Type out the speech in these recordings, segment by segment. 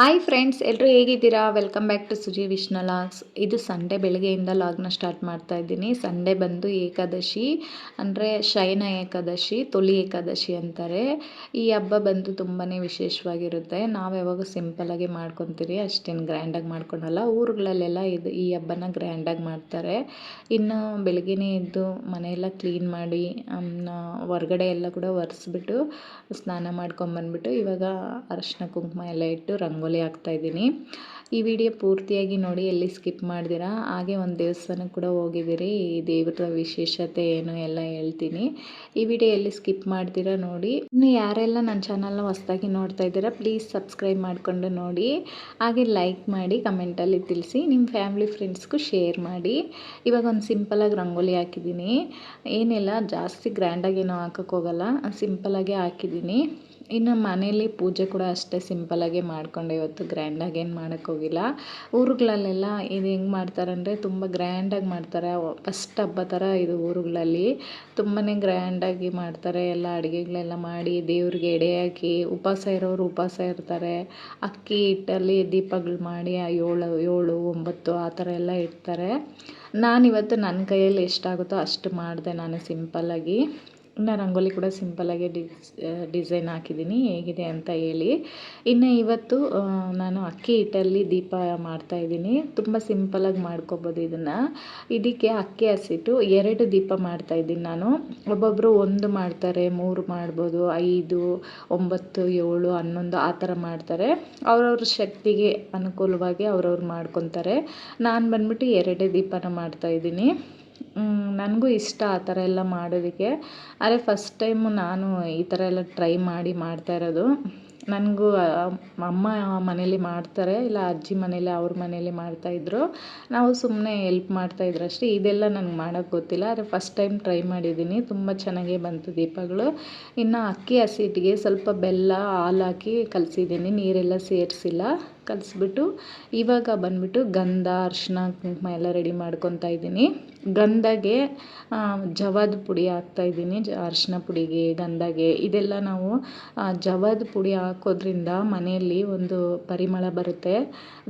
Hi friends, ಎಲ್ಲರೂ ಹೇಗಿದ್ದೀರಾ? Welcome back to Suji Vishnu logs. ಇದು ಸಂಡೇ ಬೆಳಗ್ಗೆಯಿಂದ ಲಾಗ್ನ ಸ್ಟಾರ್ಟ್ ಮಾಡ್ತಾ ಇದ್ದೀನಿ. ಸಂಡೇ ಬಂದು ಏಕಾದಶಿ, ಅಂದರೆ ಶಯನ ಏಕಾದಶಿ, ತೊಲಿ ಏಕಾದಶಿ ಅಂತಾರೆ. ಈ ಹಬ್ಬ ಬಂದು ತುಂಬಾ ವಿಶೇಷವಾಗಿರುತ್ತೆ. ನಾವು ಯಾವಾಗ ಸಿಂಪಲಾಗಿ ಮಾಡ್ಕೊತೀರಿ, ಅಷ್ಟೇನು ಗ್ರ್ಯಾಂಡಾಗಿ ಮಾಡ್ಕೊಳಲ್ಲ. ಊರುಗಳಲ್ಲೆಲ್ಲ ಈ ಹಬ್ಬನ ಗ್ರ್ಯಾಂಡಾಗಿ ಮಾಡ್ತಾರೆ. ಇನ್ನು ಬೆಳಗ್ಗೆನೇ ಎದ್ದು ಮನೆಯೆಲ್ಲ ಕ್ಲೀನ್ ಮಾಡಿ, ಹೊರಗಡೆ ಎಲ್ಲ ಕೂಡ ಒರೆಸ್ಬಿಟ್ಟು ಸ್ನಾನ ಮಾಡ್ಕೊಂಬಂದ್ಬಿಟ್ಟು ಇವಾಗ ಅರಶಿನ ಕುಂಕುಮ ಎಲ್ಲ ಇಟ್ಟು ರಂಗೋಲಿ ಹಾಕ್ತಾಯಿದ್ದೀನಿ. ಈ ವಿಡಿಯೋ ಪೂರ್ತಿಯಾಗಿ ನೋಡಿ, ಎಲ್ಲಿ ಸ್ಕಿಪ್ ಮಾಡ್ದಿರಾ. ಹಾಗೆ ಒಂದು ದೇವಸ್ಥಾನಕ್ಕೆ ಕೂಡ ಹೋಗಿದ್ದೀರಿ. ಈ ದೇವರ ವಿಶೇಷತೆ ಏನು ಎಲ್ಲ ಹೇಳ್ತೀನಿ. ಈ ವಿಡಿಯೋ ಎಲ್ಲಿ ಸ್ಕಿಪ್ ಮಾಡ್ದಿರಾ ನೋಡಿ. ಇನ್ನು ಯಾರೆಲ್ಲ ನನ್ನ ಚಾನಲ್ನ ಹೊಸದಾಗಿ ನೋಡ್ತಾ ಇದ್ದೀರಾ, ಪ್ಲೀಸ್ ಸಬ್ಸ್ಕ್ರೈಬ್ ಮಾಡಿಕೊಂಡು ನೋಡಿ. ಹಾಗೆ ಲೈಕ್ ಮಾಡಿ, ಕಮೆಂಟಲ್ಲಿ ತಿಳಿಸಿ, ನಿಮ್ಮ ಫ್ಯಾಮಿಲಿ ಫ್ರೆಂಡ್ಸ್ಗೂ ಶೇರ್ ಮಾಡಿ. ಇವಾಗ ಒಂದು ಸಿಂಪಲಾಗಿ ರಂಗೋಲಿ ಹಾಕಿದ್ದೀನಿ. ಏನಿಲ್ಲ, ಜಾಸ್ತಿ ಗ್ರ್ಯಾಂಡಾಗಿ ಏನೋ ಹಾಕೋಕ್ಕೆ ಹೋಗಲ್ಲ, ಸಿಂಪಲಾಗೆ ಹಾಕಿದ್ದೀನಿ. ಇನ್ನು ಮನೇಲಿ ಪೂಜೆ ಕೂಡ ಅಷ್ಟೇ ಸಿಂಪಲಾಗೆ ಮಾಡಿಕೊಂಡೆ. ಇವತ್ತು ಗ್ರ್ಯಾಂಡಾಗಿ ಏನು ಮಾಡೋಕ್ಕೋಗಿಲ್ಲ. ಊರುಗಳಲ್ಲೆಲ್ಲ ಇದು ಹೆಂಗೆ ಮಾಡ್ತಾರೆ ಅಂದರೆ ತುಂಬ ಗ್ರ್ಯಾಂಡಾಗಿ ಮಾಡ್ತಾರೆ. ಫಸ್ಟ್ ಹಬ್ಬ ಥರ ಇದು ಊರುಗಳಲ್ಲಿ ತುಂಬಾ ಗ್ರ್ಯಾಂಡಾಗಿ ಮಾಡ್ತಾರೆ. ಎಲ್ಲ ಅಡುಗೆಗಳೆಲ್ಲ ಮಾಡಿ ದೇವ್ರಿಗೆ ಎಡೆ ಹಾಕಿ, ಉಪವಾಸ ಇರೋರು ಉಪವಾಸ ಇರ್ತಾರೆ. ಅಕ್ಕಿ ಹಿಟ್ಟಲ್ಲಿ ದೀಪಗಳು ಮಾಡಿ 7 9 ಆ ಥರ ಎಲ್ಲ ಇಡ್ತಾರೆ. ನಾನಿವತ್ತು ನನ್ನ ಕೈಯಲ್ಲಿ ಎಷ್ಟಾಗುತ್ತೋ ಅಷ್ಟು ಮಾಡಿದೆ ನಾನು ಸಿಂಪಲ್ಲಾಗಿ. ಇನ್ನು ರಂಗೋಲಿ ಕೂಡ ಸಿಂಪಲ್ಲಾಗಿ ಡಿಸೈನ್ ಹಾಕಿದ್ದೀನಿ, ಹೇಗಿದೆ ಅಂತ ಹೇಳಿ. ಇನ್ನು ಇವತ್ತು ನಾನು ಅಕ್ಕಿ ಹಿಟ್ಟಲ್ಲಿ ದೀಪ ಮಾಡ್ತಾಯಿದ್ದೀನಿ. ತುಂಬ ಸಿಂಪಲಾಗಿ ಮಾಡ್ಕೊಬೋದು ಇದನ್ನು. ಇದಕ್ಕೆ ಅಕ್ಕಿ ಹಸಿಟ್ಟು 2 ದೀಪ ಮಾಡ್ತಾಯಿದ್ದೀನಿ ನಾನು. ಒಬ್ಬೊಬ್ಬರು 1 ಮಾಡ್ತಾರೆ, 3 ಮಾಡ್ಬೋದು, 5 9 7 11 ಆ ಥರ ಮಾಡ್ತಾರೆ. ಅವ್ರವ್ರ ಶಕ್ತಿಗೆ ಅನುಕೂಲವಾಗಿ ಅವ್ರವ್ರು ಮಾಡ್ಕೊತಾರೆ. ನಾನು ಬಂದ್ಬಿಟ್ಟು 2 ದೀಪನ ಮಾಡ್ತಾಯಿದ್ದೀನಿ. ನನಗೂ ಇಷ್ಟ ಆ ಥರ ಎಲ್ಲ ಮಾಡೋದಕ್ಕೆ. ಆದರೆ ಫಸ್ಟ್ ಟೈಮು ನಾನು ಈ ಥರ ಎಲ್ಲ ಟ್ರೈ ಮಾಡಿ ಮಾಡ್ತಾ ಇರೋದು. ನನಗೂ ಅಮ್ಮ ಮನೇಲಿ ಮಾಡ್ತಾರೆ, ಇಲ್ಲ ಅಜ್ಜಿ ಮನೇಲಿ ಅವ್ರ ಮನೇಲಿ ಮಾಡ್ತಾಯಿದ್ರು. ನಾವು ಸುಮ್ಮನೆ ಹೆಲ್ಪ್ ಮಾಡ್ತಾಯಿದ್ರು ಅಷ್ಟೇ. ಇದೆಲ್ಲ ನನಗೆ ಮಾಡೋಕ್ಕೆ ಗೊತ್ತಿಲ್ಲ, ಆದರೆ ಫಸ್ಟ್ ಟೈಮ್ ಟ್ರೈ ಮಾಡಿದ್ದೀನಿ. ತುಂಬ ಚೆನ್ನಾಗೇ ಬಂತು ದೀಪಗಳು. ಇನ್ನು ಅಕ್ಕಿ ಹಸಿಟ್ಟಿಗೆ ಸ್ವಲ್ಪ ಬೆಲ್ಲ, ಹಾಲು ಹಾಕಿ ಕಲಸಿದ್ದೀನಿ, ನೀರೆಲ್ಲ ಸೇರಿಸಿಲ್ಲ. ಕಲಿಸ್ಬಿಟ್ಟು ಇವಾಗ ಬಂದ್ಬಿಟ್ಟು ಗಂಧ, ಅರಿಶಿನ, ಕುಂಕುಮ ಎಲ್ಲ ರೆಡಿ ಮಾಡ್ಕೊತಾ ಇದ್ದೀನಿ. ಗಂಧಗೆ ಜವಾದ ಪುಡಿ ಹಾಕ್ತಾಯಿದ್ದೀನಿ. ಅರಿಶಿನ ಪುಡಿಗೆ, ಗಂಧಗೆ ಇದೆಲ್ಲ ನಾವು ಜವಾದ ಪುಡಿ ಹಾಕೋದ್ರಿಂದ ಮನೆಯಲ್ಲಿ ಒಂದು ಪರಿಮಳ ಬರುತ್ತೆ.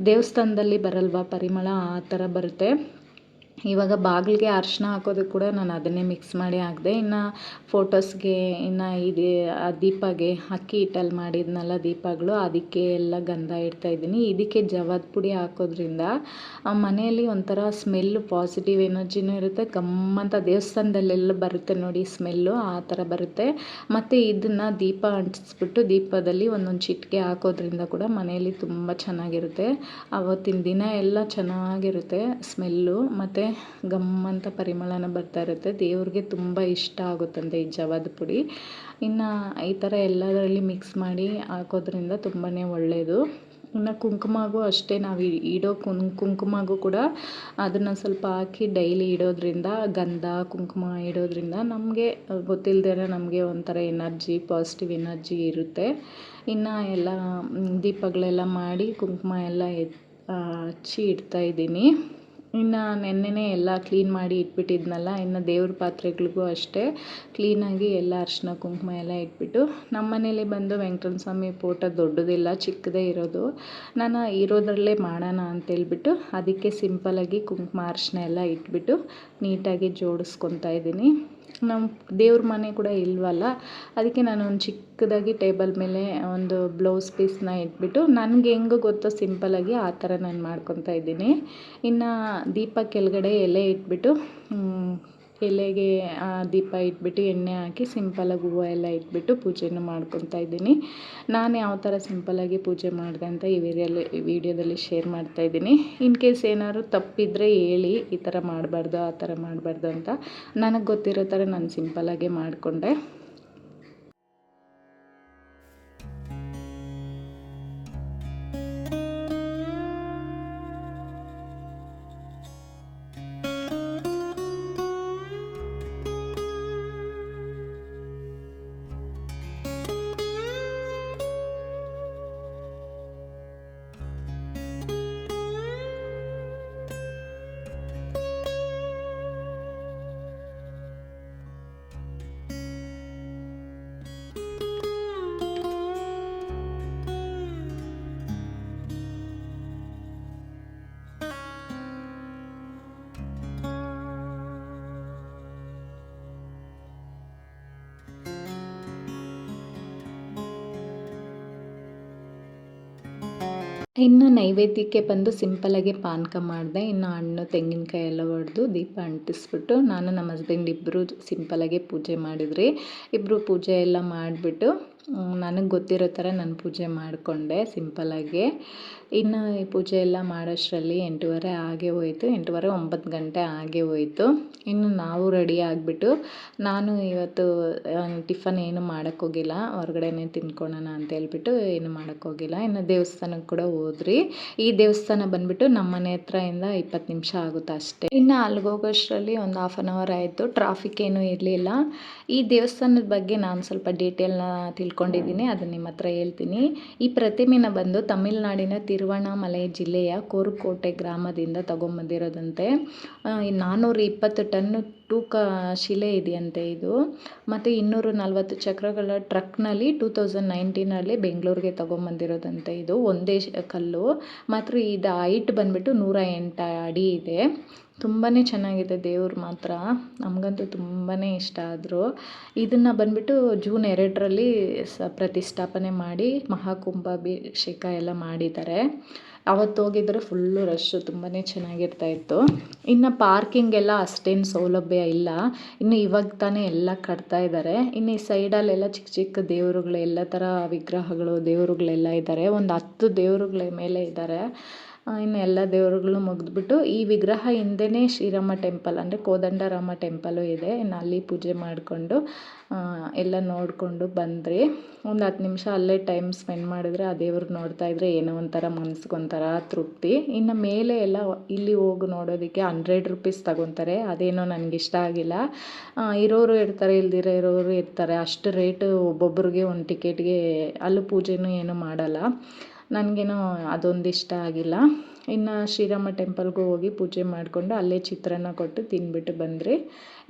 ದೇವಸ್ಥಾನದಲ್ಲಿ ಬರಲ್ವಾ ಪರಿಮಳ, ಆ ಥರ ಬರುತ್ತೆ. ಇವಾಗ ಬಾಗಿಲಿಗೆ ಅರಿಶಿನ ಹಾಕೋದಕ್ಕೆ ಕೂಡ ನಾನು ಅದನ್ನೇ ಮಿಕ್ಸ್ ಮಾಡಿ ಹಾಕಿದೆ. ಇನ್ನು ಫೋಟೋಸ್ಗೆ, ಇನ್ನು ಇದು ದೀಪಗೆ ಅಕ್ಕಿ ಹಿಟ್ಟಲ್ಲಿ ಮಾಡಿದ್ನಲ್ಲ ದೀಪಗಳು, ಅದಕ್ಕೆ ಎಲ್ಲ ಗಂಧ ಇಡ್ತಾಯಿದ್ದೀನಿ. ಇದಕ್ಕೆ ಜವಾದ ಪುಡಿ ಹಾಕೋದ್ರಿಂದ ಮನೆಯಲ್ಲಿ ಒಂಥರ ಸ್ಮೆಲ್ಲು, ಪಾಸಿಟಿವ್ ಎನರ್ಜಿನೂ ಇರುತ್ತೆ. ಗಮ್ಮಂತ ದೇವಸ್ಥಾನದಲ್ಲೆಲ್ಲ ಬರುತ್ತೆ ನೋಡಿ ಸ್ಮೆಲ್ಲು, ಆ ಥರ ಬರುತ್ತೆ. ಮತ್ತು ಇದನ್ನು ದೀಪ ಅಂಟಿಸ್ಬಿಟ್ಟು ದೀಪದಲ್ಲಿ ಒಂದೊಂದು ಚಿಟಿಕೆ ಹಾಕೋದ್ರಿಂದ ಕೂಡ ಮನೆಯಲ್ಲಿ ತುಂಬ ಚೆನ್ನಾಗಿರುತ್ತೆ. ಆವತ್ತಿನ ದಿನ ಎಲ್ಲ ಚೆನ್ನಾಗಿರುತ್ತೆ ಸ್ಮೆಲ್ಲು, ಮತ್ತು ಗಮ್ಮಂತ ಪರಿಮಳನ ಬರ್ತಾ ಇರುತ್ತೆ. ದೇವ್ರಿಗೆ ತುಂಬ ಇಷ್ಟ ಆಗುತ್ತಂತೆ ಈ ಜವಾದ ಪುಡಿ. ಇನ್ನು ಈ ಥರ ಎಲ್ಲದರಲ್ಲಿ ಮಿಕ್ಸ್ ಮಾಡಿ ಹಾಕೋದ್ರಿಂದ ತುಂಬಾ ಒಳ್ಳೆಯದು. ಇನ್ನು ಕುಂಕುಮಗೂ ಅಷ್ಟೇ, ನಾವು ಇಡೋ ಕುಂಕುಮಗೂ ಕೂಡ ಅದನ್ನು ಸ್ವಲ್ಪ ಹಾಕಿ ಡೈಲಿ ಇಡೋದ್ರಿಂದ, ಗಂಧ ಕುಂಕುಮ ಇಡೋದ್ರಿಂದ ನಮಗೆ ಗೊತ್ತಿಲ್ಲದೇ ನಮಗೆ ಒಂಥರ ಎನರ್ಜಿ, ಪಾಸಿಟಿವ್ ಎನರ್ಜಿ ಇರುತ್ತೆ. ಇನ್ನು ಎಲ್ಲ ದೀಪಗಳೆಲ್ಲ ಮಾಡಿ ಕುಂಕುಮ ಎಲ್ಲ ಹಚ್ಚಿ ಇಡ್ತಾಯಿದ್ದೀನಿ. ಇನ್ನು ನೆನ್ನೆನೇ ಎಲ್ಲ ಕ್ಲೀನ್ ಮಾಡಿ ಇಟ್ಬಿಟ್ಟಿದ್ನಲ್ಲ. ಇನ್ನು ದೇವ್ರ ಪಾತ್ರೆಗಳಿಗೂ ಅಷ್ಟೇ ಕ್ಲೀನಾಗಿ ಎಲ್ಲ ಅರಿಶಿನ ಕುಂಕುಮ ಎಲ್ಲ ಇಟ್ಬಿಟ್ಟು, ನಮ್ಮ ಮನೇಲಿ ಬಂದು ವೆಂಕಟರಮಣ ಸ್ವಾಮಿ ಫೋಟೋ ದೊಡ್ಡದಿಲ್ಲ, ಚಿಕ್ಕದೇ ಇರೋದು. ನಾನು ಇರೋದ್ರಲ್ಲೇ ಮಾಡೋಣ ಅಂತೇಳ್ಬಿಟ್ಟು ಅದಕ್ಕೆ ಸಿಂಪಲಾಗಿ ಕುಂಕುಮ ಅರಿಶಿನ ಎಲ್ಲ ಇಟ್ಬಿಟ್ಟು ನೀಟಾಗಿ ಜೋಡಿಸ್ಕೊತಾ ಇದ್ದೀನಿ. ನಮ್ಮ ದೇವ್ರ ಮನೆ ಕೂಡ ಇಲ್ವಲ್ಲ, ಅದಕ್ಕೆ ನಾನು ಒಂದು ಚಿಕ್ಕದಾಗಿ ಟೇಬಲ್ ಮೇಲೆ ಒಂದು ಬ್ಲೌಸ್ ಪೀಸ್ನ ಇಟ್ಬಿಟ್ಟು, ನನಗೆ ಹೆಂಗೆ ಗೊತ್ತೋ ಸಿಂಪಲಾಗಿ ಆ ಥರ ನಾನು ಮಾಡ್ಕೊತಾ ಇದ್ದೀನಿ. ಇನ್ನು ದೀಪ ಕೆಳಗಡೆ ಎಲೆ ಇಟ್ಬಿಟ್ಟು, ಎಲೆಗೆ ದೀಪ ಇಟ್ಬಿಟ್ಟು ಎಣ್ಣೆ ಹಾಕಿ ಸಿಂಪಲಾಗಿ ಹೂವು ಎಲ್ಲ ಇಟ್ಬಿಟ್ಟು ಪೂಜೆನ ಮಾಡ್ಕೊತಾ ಇದ್ದೀನಿ. ನಾನು ಯಾವ ಥರ ಸಿಂಪಲಾಗಿ ಪೂಜೆ ಮಾಡಿದೆ ಅಂತ ಈ ವಿಡಿಯೋದಲ್ಲಿ ಶೇರ್ ಮಾಡ್ತಾಯಿದ್ದೀನಿ. ಇನ್ ಕೇಸ್ ಏನಾದ್ರು ತಪ್ಪಿದರೆ ಹೇಳಿ, ಈ ಥರ ಮಾಡಬಾರ್ದು ಆ ಥರ ಮಾಡಬಾರ್ದು ಅಂತ. ನನಗೆ ಗೊತ್ತಿರೋ ಥರ ನಾನು ಸಿಂಪಲಾಗೆ ಮಾಡಿಕೊಂಡೆ. ಇನ್ನು ನೈವೇದ್ಯಕ್ಕೆ ಬಂದು ಸಿಂಪಲ್ಲಾಗಿ ಪಾನಕ ಮಾಡಿದೆ. ಇನ್ನು ಹಣ್ಣು ತೆಂಗಿನಕಾಯಿ ಎಲ್ಲ ಒಡೆದು ದೀಪ ಅಂಟಿಸ್ಬಿಟ್ಟು ನಾನು ನಮ್ಮ ಹಸ್ಬೆಂಡ್ ಇಬ್ಬರು ಸಿಂಪಲ್ಲಾಗಿ ಪೂಜೆ ಮಾಡಿದ್ರಿ. ಇಬ್ಬರು ಪೂಜೆ ಎಲ್ಲ ಮಾಡಿಬಿಟ್ಟು ನನಗೆ ಗೊತ್ತಿರೋ ಥರ ನಾನು ಪೂಜೆ ಮಾಡಿಕೊಂಡೆ ಸಿಂಪಲ್ಲಾಗಿ. ಇನ್ನು ಈ ಪೂಜೆ ಎಲ್ಲ ಮಾಡೋಷ್ಟರಲ್ಲಿ 8:30 ಆಗೇ ಹೋಯಿತು. 8:30 9 ಗಂಟೆ ಆಗೇ ಹೋಯಿತು. ಇನ್ನು ನಾವು ರೆಡಿ ಆಗಿಬಿಟ್ಟು ನಾನು ಇವತ್ತು ಟಿಫನ್ ಏನು ಮಾಡೋಕ್ಕೋಗಿಲ್ಲ, ಹೊರಗಡೆನೇ ತಿನ್ಕೊಳ್ಳೋಣ ಅಂತ ಹೇಳ್ಬಿಟ್ಟು ಏನು ಮಾಡೋಕ್ಕೋಗಿಲ್ಲ. ಇನ್ನು ದೇವಸ್ಥಾನಕ್ಕೆ ಕೂಡ ಹೋದ್ರಿ. ಈ ದೇವಸ್ಥಾನ ಬಂದುಬಿಟ್ಟು ನಮ್ಮ ಮನೆ ಹತ್ರದಿಂದ 20 ನಿಮಿಷ ಆಗುತ್ತೆ ಅಷ್ಟೇ. ಇನ್ನು ಅಲ್ಲಿಗೆ ಹೋಗೋಷ್ಟರಲ್ಲಿ ಒಂದು 1/2 ಅವರ್ ಆಯಿತು. ಟ್ರಾಫಿಕ್ ಏನೂ ಇರಲಿಲ್ಲ. ಈ ದೇವಸ್ಥಾನದ ಬಗ್ಗೆ ನಾನು ಸ್ವಲ್ಪ ಡೀಟೇಲ್ನ ತಿಳ್ಕೊಂಡಿದ್ದೀನಿ, ಅದನ್ನು ನಿಮ್ಮ ಹತ್ರ ಹೇಳ್ತೀನಿ. ಈ ಪ್ರತಿಮೆನ ಬಂದು ತಮಿಳುನಾಡಿನ ತಿರುವಣ್ಣಾಮಲೈ ಜಿಲ್ಲೆಯ ಕೋರುಕೋಟೆ ಗ್ರಾಮದಿಂದ ತಗೊಂಬಂದಿರೋದಂತೆ. 420 ಟನ್ ತೂಕ ಶಿಲೆ ಇದೆಯಂತೆ ಇದು. ಮತ್ತು 240 ಚಕ್ರಗಳ ಟ್ರಕ್ನಲ್ಲಿ 2019 ಬೆಂಗಳೂರಿಗೆ ತಗೊಂಬಂದಿರೋದಂತೆ. ಇದು ಒಂದೇ ಕಲ್ಲು. ಮಾತ್ರ ಇದು ಹೈಟ್ ಬಂದುಬಿಟ್ಟು 108 ಅಡಿ ಇದೆ. ತುಂಬಾ ಚೆನ್ನಾಗಿದೆ ದೇವ್ರು ಮಾತ್ರ. ನಮಗಂತೂ ತುಂಬಾ ಇಷ್ಟ ಆದರು. ಇದನ್ನು ಬಂದುಬಿಟ್ಟು ಜೂನ್ 2ರಲ್ಲಿ ಪ್ರತಿಷ್ಠಾಪನೆ ಮಾಡಿ ಮಹಾಕುಂಭಾಭಿಷೇಕ ಎಲ್ಲ ಮಾಡಿದ್ದಾರೆ. ಅವತ್ತು ಹೋಗಿದ್ರೆ ಫುಲ್ಲು ರಶ್ಶು, ತುಂಬಾ ಚೆನ್ನಾಗಿರ್ತಾಯಿತ್ತು. ಇನ್ನು ಪಾರ್ಕಿಂಗ್ ಎಲ್ಲ ಅಷ್ಟೇನು ಸೌಲಭ್ಯ ಇಲ್ಲ. ಇನ್ನು ಇವಾಗ ತಾನೇ ಎಲ್ಲ ಕಟ್ತಾ ಇದ್ದಾರೆ. ಇನ್ನು ಈ ಸೈಡಲ್ಲೆಲ್ಲ ಚಿಕ್ಕ ಚಿಕ್ಕ ದೇವರುಗಳು ಎಲ್ಲ ಥರ ವಿಗ್ರಹಗಳು ದೇವರುಗಳೆಲ್ಲ ಇದ್ದಾರೆ. ಒಂದು 10 ದೇವರುಗಳ ಮೇಲೆ ಇದ್ದಾರೆ. ಇನ್ನು ಎಲ್ಲ ದೇವರುಗಳು ಮುಗಿದ್ಬಿಟ್ಟು ಈ ವಿಗ್ರಹ ಹಿಂದೆಯೇ ಶ್ರೀರಾಮ ಟೆಂಪಲ್ ಅಂದರೆ ಕೋದಂಡರಾಮ ಟೆಂಪಲು ಇದೆ. ಇನ್ನು ಅಲ್ಲಿ ಪೂಜೆ ಮಾಡಿಕೊಂಡು ಎಲ್ಲ ನೋಡಿಕೊಂಡು ಬಂದ್ರಿ. ಒಂದು 10 ನಿಮಿಷ ಅಲ್ಲೇ ಟೈಮ್ ಸ್ಪೆಂಡ್ ಮಾಡಿದ್ರೆ ಆ ದೇವ್ರು ನೋಡ್ತಾ ಇದ್ದರೆ ಏನೋ ಒಂಥರ ಮನ್ಸಿಗೊಂಥರ ತೃಪ್ತಿ. ಇನ್ನು ಮೇಲೆ ಎಲ್ಲ ಇಲ್ಲಿ ಹೋಗಿ ನೋಡೋದಕ್ಕೆ 100 ರೂಪೀಸ್ ತಗೊತಾರೆ. ಅದೇನೋ ನನಗಿಷ್ಟ ಆಗಿಲ್ಲ. ಇರೋರು ಇರ್ತಾರೆ, ಇಲ್ದಿರೋ ಇರೋರು ಇರ್ತಾರೆ. ಅಷ್ಟು ರೇಟು ಒಬ್ಬೊಬ್ರಿಗೆ ಒಂದು ಟಿಕೆಟ್ಗೆ. ಅಲ್ಲೂ ಪೂಜೆನೂ ಏನೂ ಮಾಡಲ್ಲ. ನನಗೇನೋ ಅದೊಂದು ಇಷ್ಟ ಆಗಿಲ್ಲ. ಇನ್ನು ಶ್ರೀರಾಮ ಟೆಂಪಲ್ಗೂ ಹೋಗಿ ಪೂಜೆ ಮಾಡಿಕೊಂಡು ಅಲ್ಲೇ ಚಿತ್ರಾನ್ನ ಕೊಟ್ಟು ತಿಂದ್ಬಿಟ್ಟು ಬಂದ್ರಿ.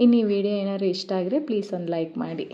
ಇನ್ನು ಈ ವಿಡಿಯೋ ಏನಾದ್ರು ಇಷ್ಟ ಆದರೆ ಪ್ಲೀಸ್ ಒಂದು ಲೈಕ್ ಮಾಡಿ.